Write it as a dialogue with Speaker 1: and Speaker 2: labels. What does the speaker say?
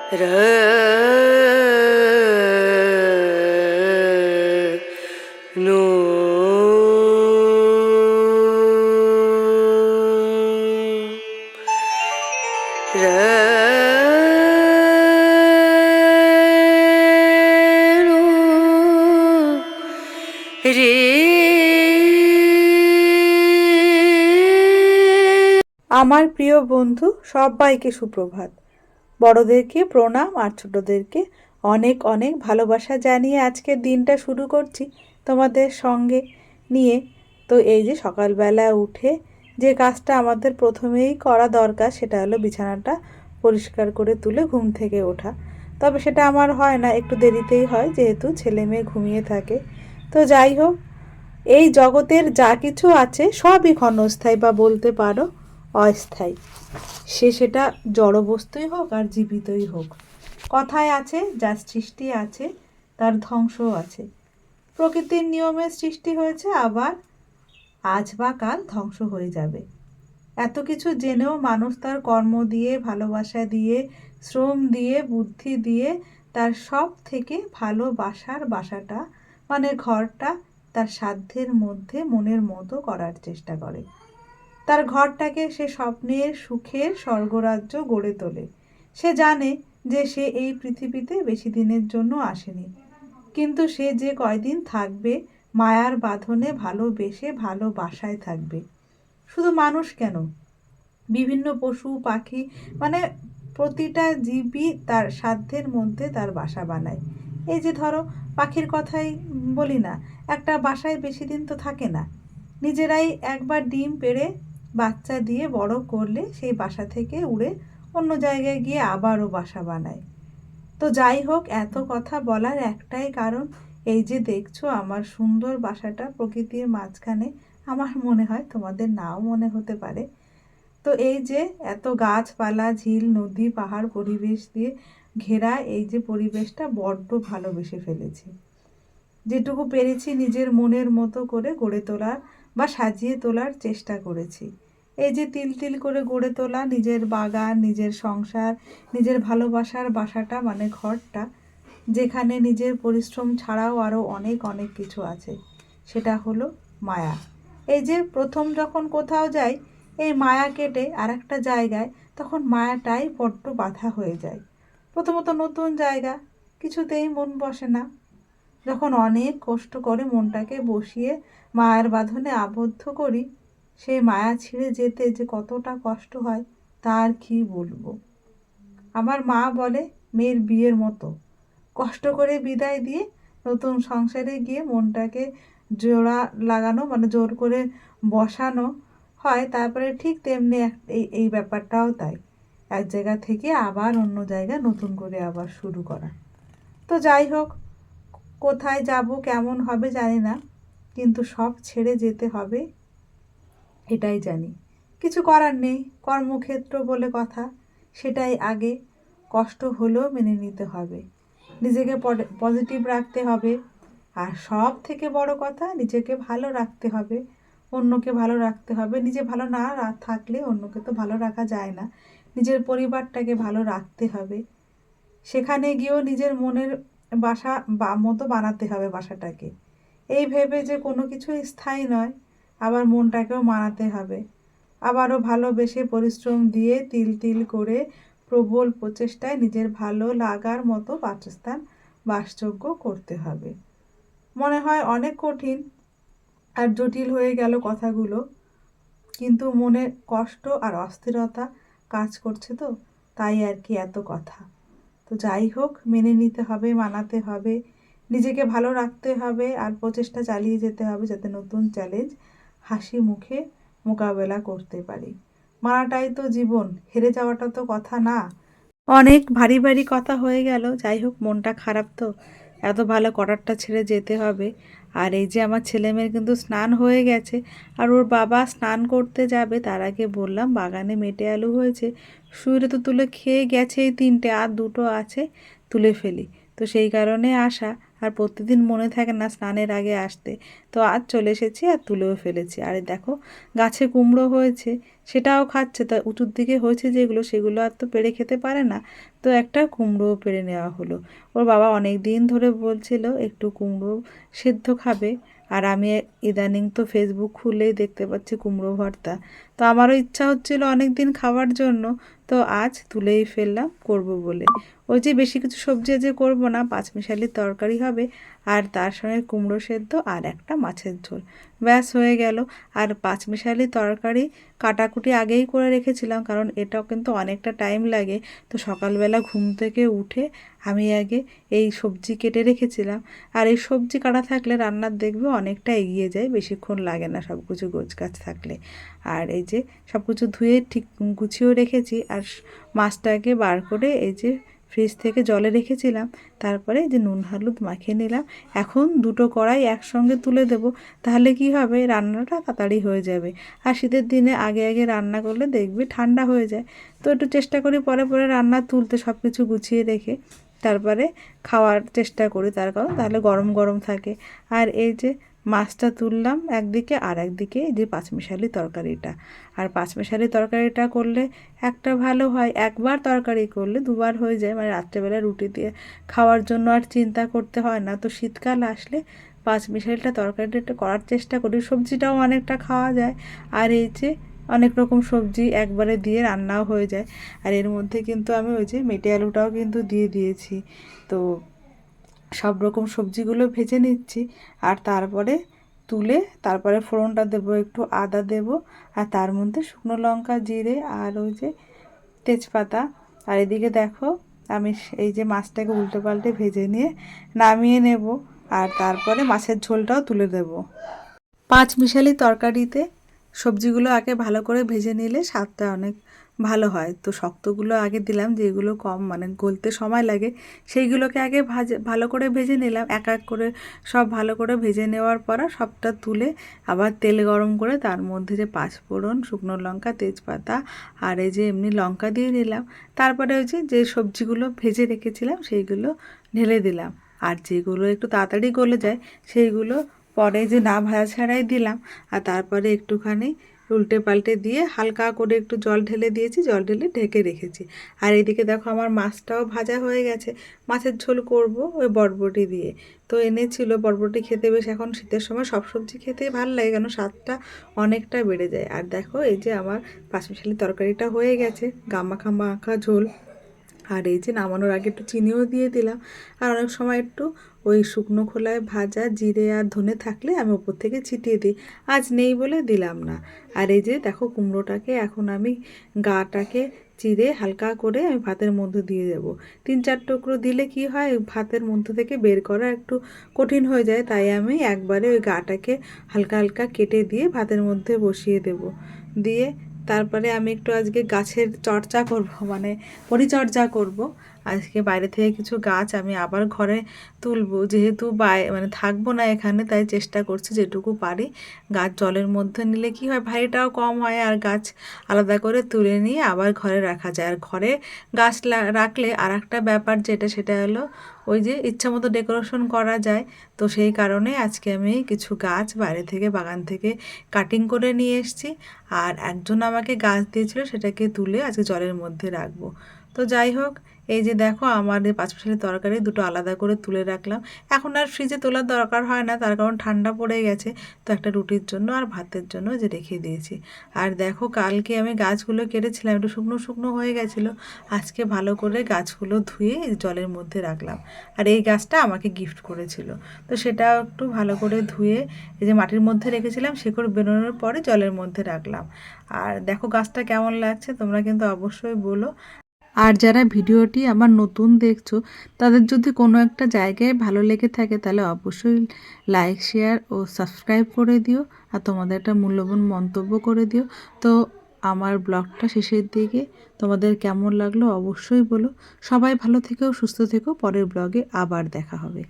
Speaker 1: র নো র নো রে।
Speaker 2: আমার প্রিয় বন্ধু সবাইকে সুপ্রভাত। বড়দেরকে প্রণাম আর ছোটদেরকে অনেক অনেক ভালোবাসা জানিয়ে আজকের দিনটা শুরু করছি তোমাদের সঙ্গে নিয়ে। তো এই যে সকালবেলা উঠে যে কাজটা আমাদের প্রথমেই করা দরকার সেটা হলো বিছানাটা পরিষ্কার করে তুলে ঘুম থেকে ওঠা। তবে সেটা আমার হয় না, একটু দেরিতেই হয় যেহেতু ছেলে মেয়ে ঘুমিয়ে থাকে। তো যাই হোক, এই জগতের যা কিছু আছে সবই ক্ষণস্থায়ী বা বলতে পারো অস্থায়ী। সেটা জড়বস্তুই হোক আর জীবিতই হোক। কথায় আছে যার সৃষ্টি আছে তার ধ্বংসও আছে। প্রকৃতির নিয়মে সৃষ্টি হয়েছে, আবার আজ বা কাল ধ্বংস হয়ে যাবে। এত কিছু জেনেও মানুষ তার কর্ম দিয়ে, ভালোবাসা দিয়ে, শ্রম দিয়ে, বুদ্ধি দিয়ে তার সব থেকে ভালোবাসার বাসাটা মানে ঘরটা তার সাধ্যের মধ্যে মনের মতো করার চেষ্টা করে। তার ঘরটাকে সে স্বপ্নের সুখের স্বর্গরাজ্য গড়ে তোলে। সে জানে যে সে এই পৃথিবীতে বেশি দিনের জন্য আসেনি, কিন্তু সে যে কয়দিন থাকবে মায়ার বাঁধনে ভালোবেসে ভালোবাসায় থাকবে। শুধু মানুষ কেন, বিভিন্ন পশু পাখি মানে প্রতিটা জীবই তার সাধ্যের মধ্যে তার বাসা বানায়। এই যে ধরো পাখির কথাই বলি না, একটা বাসায় বেশি দিন তো থাকে না। নিজেরাই একবার ডিম পেড়ে বাচ্চা দিয়ে বড় করলে সেই বাসা থেকে উড়ে অন্য জায়গায় গিয়ে আবারও বাসা বানায়। তো যাই হোক, এত কথা বলার একটাই কারণ, এই যে দেখছো আমার সুন্দর বাসাটা প্রকৃতির মাঝখানে, আমার মনে হয় তোমাদের নাও মনে হতে পারে। তো এই যে এত গাছপালা, ঝিল, নদী, পাহাড় পরিবেশ দিয়ে ঘেরা এই যে পরিবেশটা বড্ড ভালোবেসে ফেলেছি। যেটুকু পেরেছি নিজের মনের মতো করে গড়ে তোলার বা সাজিয়ে তোলার চেষ্টা করেছি। এই যে তিল তিল করে গড়ে তোলা নিজের বাগান, নিজের সংসার, নিজের ভালোবাসার বাসাটা মানে ঘরটা, যেখানে নিজের পরিশ্রম ছাড়াও আরও অনেক অনেক কিছু আছে, সেটা হলো মায়া। এই যে প্রথম যখন কোথাও যাই, এই মায়া কেটে আর একটা জায়গায়, তখন মায়াটাই বড্ড বাধা হয়ে যায়। প্রথমত নতুন জায়গা, কিছুতেই মন বসে না। যখন অনেক কষ্ট করে মনটাকে বসিয়ে মায়ার বাঁধনে আবদ্ধ করি, সেই মায়া ছিঁড়ে যেতে যে কতটা কষ্ট হয় তার কি বলবো। আমার মা বলে মেয়ের বিয়ের মতো কষ্ট করে বিদায় দিয়ে নতুন সংসারে গিয়ে মনটাকে জোড়া লাগানো মানে জোর করে বসানো হয়। তারপরে ঠিক তেমনি এই ব্যাপারটাও তাই, এক জায়গা থেকে আবার অন্য জায়গা নতুন করে আবার শুরু করা। তো যাই হোক, কোথায় যাব কেমন হবে জানি না, কিন্তু সব ছেড়ে যেতে হবে এটাই জানি। কিছু করার নেই, কর্মক্ষেত্র বলে কথা, সেটাই আগে। কষ্ট হলেও মেনে নিতে হবে, নিজেকে পজিটিভ রাখতে হবে। আর সব থেকে বড় কথা, নিজেকে ভালো রাখতে হবে, অন্যকে ভালো রাখতে হবে। নিজে ভালো না থাকলে অন্যকে তো ভালো রাখা যায় না। নিজের পরিবারটাকে ভালো রাখতে হবে, সেখানে গিয়েও নিজের মনের বাসা বা মতো বানাতে হবে বাসাটাকে। এই ভেবে যে কোনো কিছুই স্থায়ী নয়, আবার মনটাকেও মানাতে হবে। আবারও ভালোবেসে পরিশ্রম দিয়ে তিল তিল করে প্রবল প্রচেষ্টায় নিজের ভালো লাগার মতো বাসস্থান বাসযোগ্য করতে হবে। মনে হয় অনেক কঠিন আর জটিল হয়ে গেল কথাগুলো, কিন্তু মনে কষ্ট আর অস্থিরতা কাজ করছে, তো তাই আর কি এত কথা। তো যাই হোক, মেনে নিতে হবে, মানাতে হবে, নিজেকে ভালো রাখতে হবে আর প্রচেষ্টা চালিয়ে যেতে হবে যাতে নতুন চ্যালেঞ্জ হাসি মুখে মোকাবেলা করতে পারি। মানাটাই তো জীবন, হেরে যাওয়াটা তো কথা না। অনেক ভারী ভারী কথা হয়ে গেল। যাই হোক, মনটা খারাপ তো, এত ভালো করারটা ছেড়ে যেতে হবে। আর এই যে আমার ছেলেমেয়ের কিন্তু স্নান হয়ে গেছে, আর ওর বাবা স্নান করতে যাবে তার আগে বললাম বাগানে মেটে আলু হয়েছে, শুয়ে তো তুলে খেয়ে গেছে এই তিনটে, আর দুটো আছে তুলে ফেলি। তো সেই কারণে আসা, আর প্রতিদিন মনে থাকে না স্নানের আগে আসতে। তো আজ চলে এসেছি আর তুলেও ফেলেছি। আর দেখো গাছে কুমড়ো হয়েছে, সেটাও খাচ্ছে। তা উঁচুর দিকে হয়েছে যেগুলো, সেগুলো আর তো পেড়ে খেতে পারে না, তো একটা কুমড়োও পেড়ে নেওয়া হলো। ওর বাবা অনেক দিন ধরে বলছিল একটু কুমড়ো সেদ্ধ খাবে, আর আমি ইদানিং তো ফেসবুক খুলেই দেখতে পাচ্ছি কুমড়ো ভর্তা। তো আমারও ইচ্ছা হচ্ছিল অনেক দিন খাওয়ার জন্য, তো আজ তুলেই ফেললাম করব বলে। ওই যে বেশি কিছু সবজি যে করব না, পাঁচমিশালি তরকারি হবে আর তার সঙ্গে কুমড়ো সেদ্ধ আর একটা মাছের ঝোল, ব্যাস হয়ে গেল। আর পাঁচমিশালি তরকারি কাটাকুটি আগেই করে রেখেছিলাম, কারণ এটাও কিন্তু অনেকটা টাইম লাগে। তো সকালবেলা ঘুম থেকে উঠে আমি আগে এই সবজি কেটে রেখেছিলাম। আর এই সবজি কাটা থাকলে রান্নার দেখবে অনেকটা এগিয়ে যায়, বেশিক্ষণ লাগে না সব কিছু গোছগাছ থাকলে। আর এই যে সব কিছু ধুয়ে ঠিক গুছিয়েও রেখেছি। আর মাছটাকে বার করে এই যে ফ্রিজ থেকে জলে রেখেছিলাম, তারপরে যে নুন হলুদ মাখিয়ে নিলাম। এখন দুটো কড়াই একসঙ্গে তুলে দেব, তাহলে কি হবে রান্নাটা তাড়াতাড়ি হয়ে যাবে। আর শীতের দিনে আগে আগে রান্না করলে দেখবি ঠান্ডা হয়ে যায়। তো একটু চেষ্টা করি পরে পরে রান্না তুলতে, সব কিছু গুছিয়ে রেখে তারপরে খাওয়ার চেষ্টা করি, তার কারণ তাহলে গরম গরম থাকে। আর এই যে মাছটা তুললাম একদিকে, আর একদিকে এই যে পাঁচমিশালি তরকারিটা। আর পাঁচমিশালি তরকারিটা করলে একটা ভালো হয়, একবার তরকারি করলে দুবার হয়ে যায়, মানে রাত্রেবেলা রুটি দিয়ে খাওয়ার জন্য আর চিন্তা করতে হয় না। তো শীতকাল আসলে পাঁচমিশালিটা তরকারিটা করার চেষ্টা করি, সবজিটাও অনেকটা খাওয়া যায়। আর এই যে অনেক রকম সবজি একবারে দিয়ে রান্নাও হয়ে যায়। আর এর মধ্যে কিন্তু আমি ওই যে মেটে আলুটাও কিন্তু দিয়ে দিয়েছি। তো সব রকম সবজিগুলো ভেজে নিচ্ছি, আর তারপরে তুলে তারপরে ফোড়নটা দেবো, একটু আদা দেবো, আর তার মধ্যে শুকনো লঙ্কা, জিরে আর ওই যে তেজপাতা। আর এদিকে দেখো আমি এই যে মাছটাকে উল্টে পাল্টে ভেজে নিয়ে নামিয়ে নেব, আর তারপরে মাছের ঝোলটাও তুলে দেব। পাঁচমিশালি তরকারিতে সবজিগুলো আগে ভালো করে ভেজে নিলে স্বাদটা অনেক ভালো হয়। তো শক্তগুলো আগে দিলাম, যেগুলো কম মানে গলতে সময় লাগে সেইগুলোকে আগে ভালো করে ভেজে নিলাম। এক এক করে সব ভালো করে ভেজে নেওয়ার পর সবটা তুলে আবার তেল গরম করে তার মধ্যে যে পাঁচফোড়ন, শুকনো লঙ্কা, তেজপাতা আর এই যে এমনি লঙ্কা দিয়ে দিলাম। তারপরে ওই যে সবজিগুলো ভেজে রেখেছিলাম সেইগুলো ঢেলে দিলাম। আর যেগুলো একটু তাড়াতাড়ি গলে যায় সেইগুলো পরে যে না ভাজা ছাড়াই দিলাম। আর তারপরে একটুখানি উল্টে পাল্টে দিয়ে হালকা করে একটু জল ঢেলে দিয়েছি, জল ঢেলে ঢেকে রেখেছি। আর এদিকে দেখো আমার মাছটাও ভাজা হয়ে গেছে। মাছের ঝোল করব ওই বরবটি দিয়ে। তো এনেছিল বরবটি খেতে বেশ, এখন শীতের সময় সব সবজি খেতেই ভালো লাগে, কেন স্বাদটা অনেকটা বেড়ে যায়। আর দেখো এই যে আমার পাঁচমিশালি তরকারিটা হয়ে গেছে, গামাখা মাখা ঝোল। আর এই যে নামানোর আগে একটু চিনিও দিয়ে দিলাম। আর অনেক সময় একটু ওই শুকনো খোলায় ভাজা জিরে আর ধনে থাকলে আমি ওপর থেকে ছিটিয়ে দিই, আজ নেই বলে দিলাম না। আর এই যে দেখো কুমড়োটাকে এখন আমি গাটাকে চিড়ে হালকা করে আমি ভাতের মধ্যে দিয়ে দেবো। 3-4 টুকরো দিলে কি হয় ভাতের মধ্যে থেকে বের করা একটু কঠিন হয়ে যায়, তাই আমি একবারে ওই গাটাকে হালকা হালকা কেটে দিয়ে ভাতের মধ্যে বসিয়ে দেব। দিয়ে তারপরে আমি একটু আজকে গাছের চর্চা করব, মানে পরিচর্যা করব। আজকে বাইরে থেকে কিছু গাছ আমি আবার ঘরে তুলবো, যেহেতু মানে থাকবো না এখানে, তাই চেষ্টা করছি যেটুকু পারি গাছ জলের মধ্যে নিলে কি হয় ভারীটাও কম হয়, আর গাছ আলাদা করে তুলে নিয়ে আবার ঘরে রাখা যায়। আর ঘরে গাছ রাখলে আর একটা ব্যাপার যেটা, সেটা হলো ওই যে ইচ্ছা মতো ডেকোরেশন করা যায়। তো সেই কারণে আজকে আমি কিছু গাছ বাইরে থেকে বাগান থেকে কাটিং করে নিয়ে এসেছি। আর একজন আমাকে গাছ দিয়েছিল, সেটাকে তুলে আজকে জলের মধ্যে রাখবো। তো যাই হোক, এই যে দেখো আমার এই পাঁচমিশালি তরকারি দুটো আলাদা করে তুলে রাখলাম। এখন আর ফ্রিজে তোলার দরকার হয় না, তার কারণ ঠান্ডা পড়ে গেছে। তো একটা রুটির জন্য আর ভাতের জন্য যে রেখে দিয়েছি। আর দেখো কালকে আমি গাছগুলো কেটেছিলাম, একটু শুকনো শুকনো হয়ে গেছিলো। আজকে ভালো করে গাছগুলো ধুয়ে জলের মধ্যে রাখলাম। আর এই গাছটা আমাকে গিফট করেছিল, তো সেটাও একটু ভালো করে ধুয়ে এই যে মাটির মধ্যে রেখেছিলাম, শেকড় বেরোনোর পরে জলের মধ্যে রাখলাম। আর দেখো গাছটা কেমন লাগছে তোমরা কিন্তু অবশ্যই বলো। আর যারা ভিডিওটি আমার নতুন দেখছো, তাদের যদি কোনো একটা জায়গায় ভালো লেগে থাকে তাহলে অবশ্যই লাইক, শেয়ার ও সাবস্ক্রাইব করে দিও, আর তোমাদের একটা মূল্যবান মন্তব্য করে দিও। তো আমার ব্লগটা শেষের দিকে তোমাদের কেমন লাগলো অবশ্যই বলো। সবাই ভালো থেকো, সুস্থ থেকো, পরের ব্লগে আবার দেখা হবে।